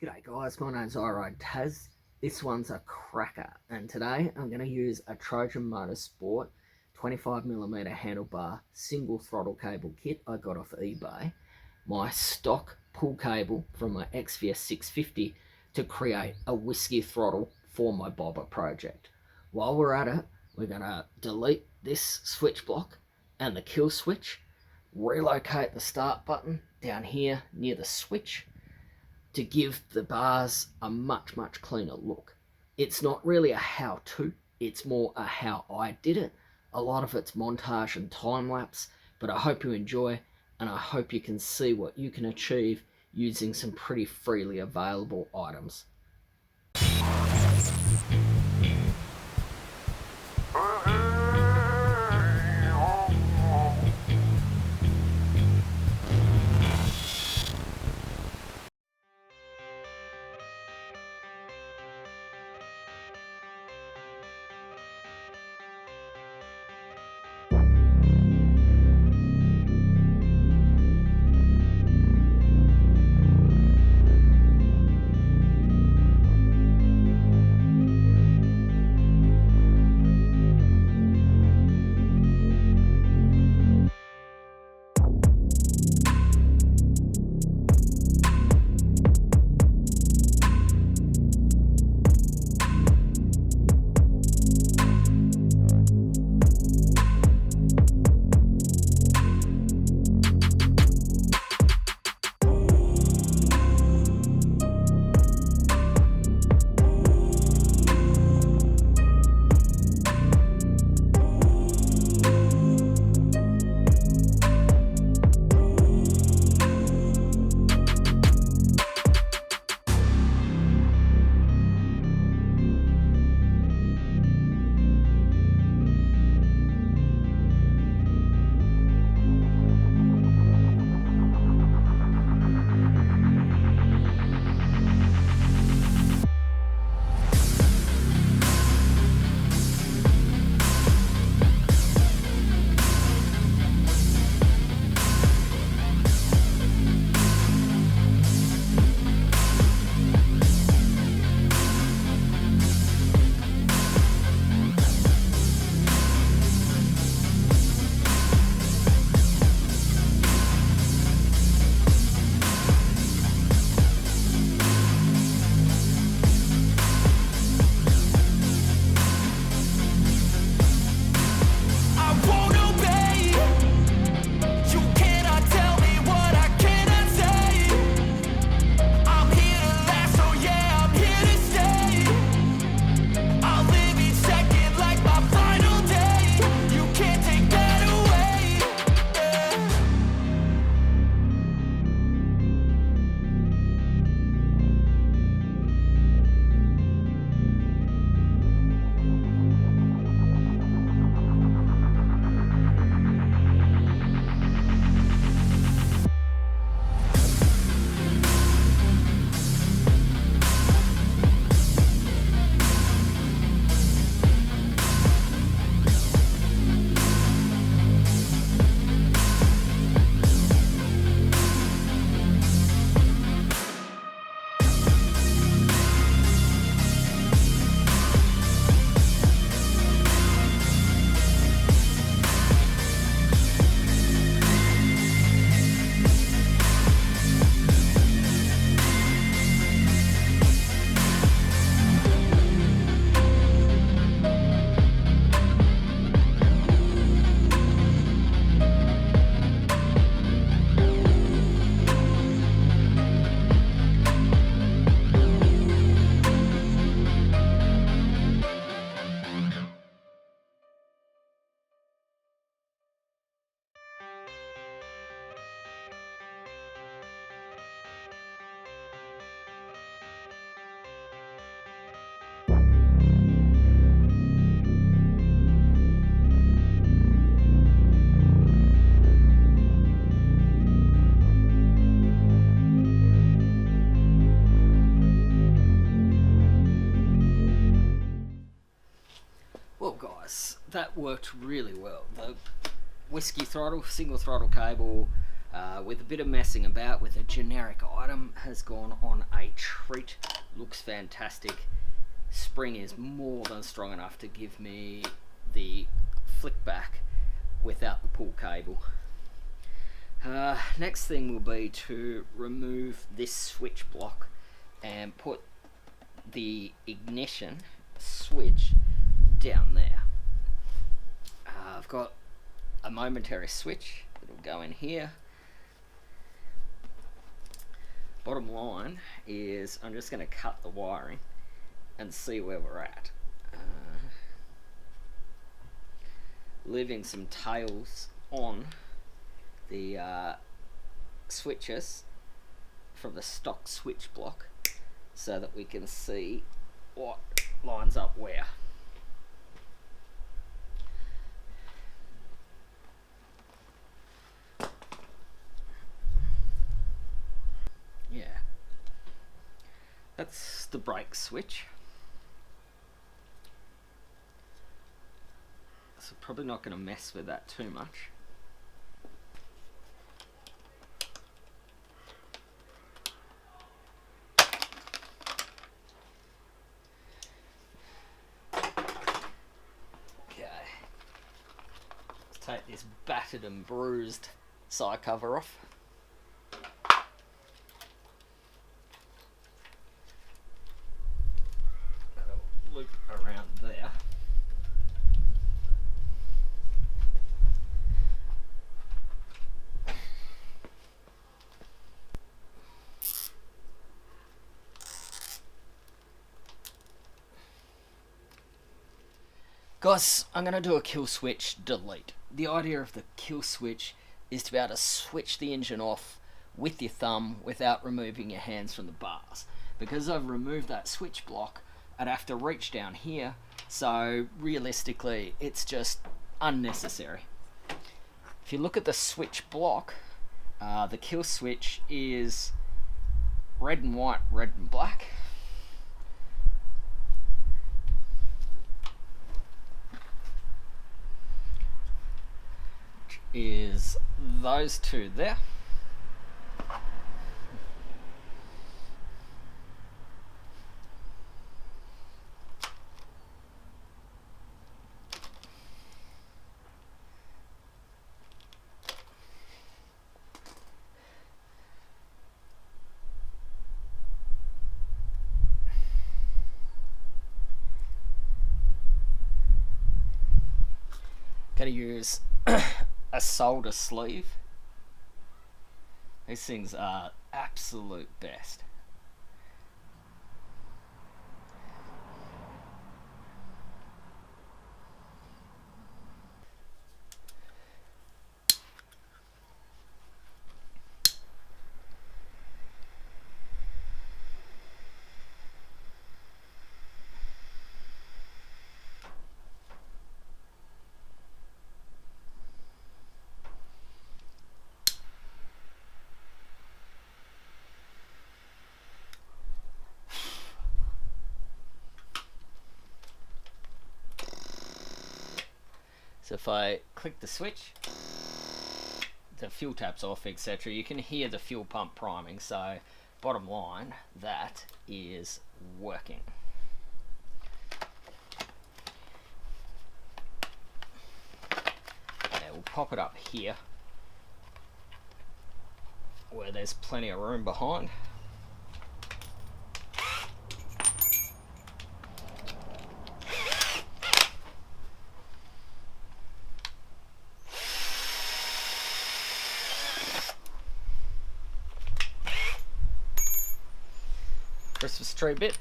G'day guys, my name's iRideTaz. This one's a cracker, and today I'm going to use a Trojan Motorsport 25mm handlebar single throttle cable kit I got off eBay, my stock pull cable from my XVS650 to create a whiskey throttle for my bobber project. While we're at it, we're going to delete this switch block and the kill switch, relocate the start button down here near the switch, to give the bars a much cleaner look. It's not really a how-to, it's more a how I did it. A lot of it's montage and time-lapse, but I hope you enjoy, and I hope you can see what you can achieve using some pretty freely available items. Well guys, that worked really well. The whiskey throttle, single throttle cable, with a bit of messing about with a generic item, has gone on a treat. Looks fantastic. Spring is more than strong enough to give me the flick back without the pull cable. Next thing will be to remove this switch block and put the ignition switch down there. I've got a momentary switch that'll go in here. Bottom line is I'm just going to cut the wiring and see where we're at. Leaving some tails on the switches from the stock switch block so that we can see what lines up where. Yeah, that's the brake switch. So probably not going to mess with that too much. Okay, let's take this battered and bruised side cover off. That'll loop around there. Guys, I'm going to do a kill switch delete. The idea of the kill switch is to be able to switch the engine off with your thumb without removing your hands from the bars. Because I've removed that switch block, I'd have to reach down here, so realistically it's just unnecessary. If you look at the switch block, the kill switch is red and white, red and black. Is those two there. Gonna use a solder sleeve. These things are absolute best. So if I click the switch, the fuel tap's off, etc. You can hear the fuel pump priming, so bottom line, that is working. Okay, we'll pop it up here where there's plenty of room behind. Christmas tree bit.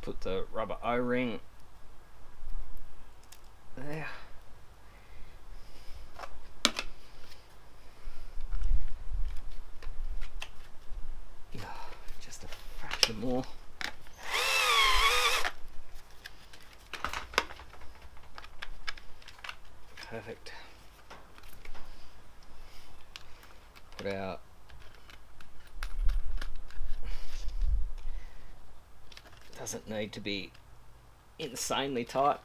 Put the rubber O-ring there. Some more. Perfect. Put out. Doesn't need to be insanely tight.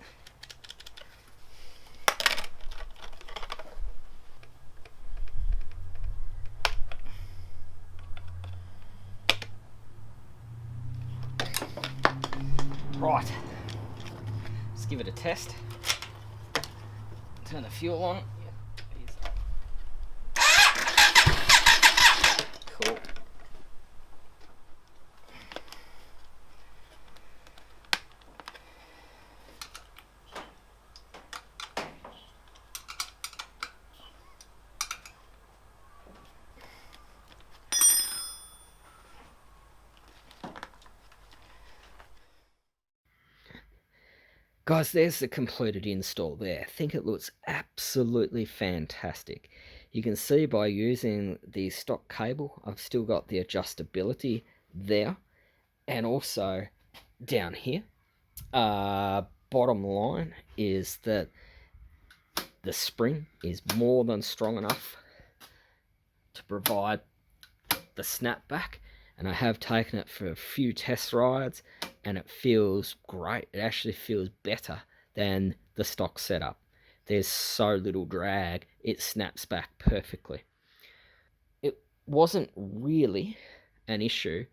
Right, let's give it a test. Turn the fuel on. Cool. Guys, there's the completed install there. I think it looks absolutely fantastic. You can see by using the stock cable, I've still got the adjustability there. And also down here, bottom line is that the spring is more than strong enough to provide the snapback. And I have taken it for a few test rides and it feels great. It actually feels better than the stock setup. There's so little drag, it snaps back perfectly. It wasn't really an issue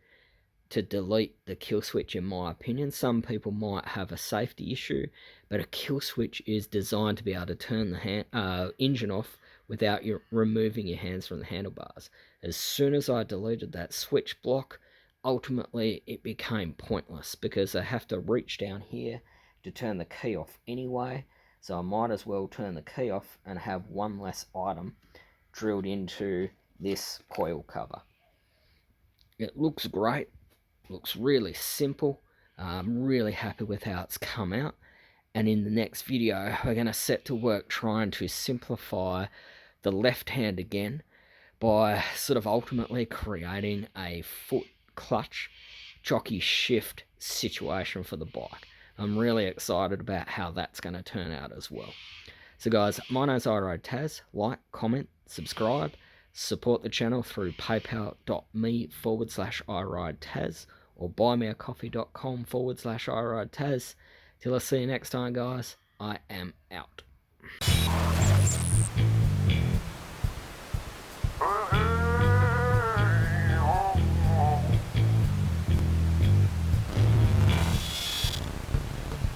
to delete the kill switch in my opinion. Some people might have a safety issue, but a kill switch is designed to be able to turn the engine off without you removing your hands from the handlebars. As soon as I deleted that switch block, ultimately it became pointless because I have to reach down here to turn the key off anyway, so I might as well turn the key off and have one less item drilled into this coil cover. It looks great, looks really simple. I'm really happy with how it's come out, and in the next video we're going to set to work trying to simplify the left hand again by sort of ultimately creating a foot clutch jockey shift situation for the bike. I'm really excited about how that's going to turn out as well. So guys, my name's iRideTaz. Like, comment, subscribe, support the channel through paypal.me/iRideTaz or buymeacoffee.com/iRideTaz. Till I see you next time guys, I am out.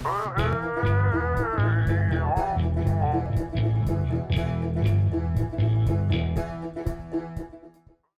Uh-huh.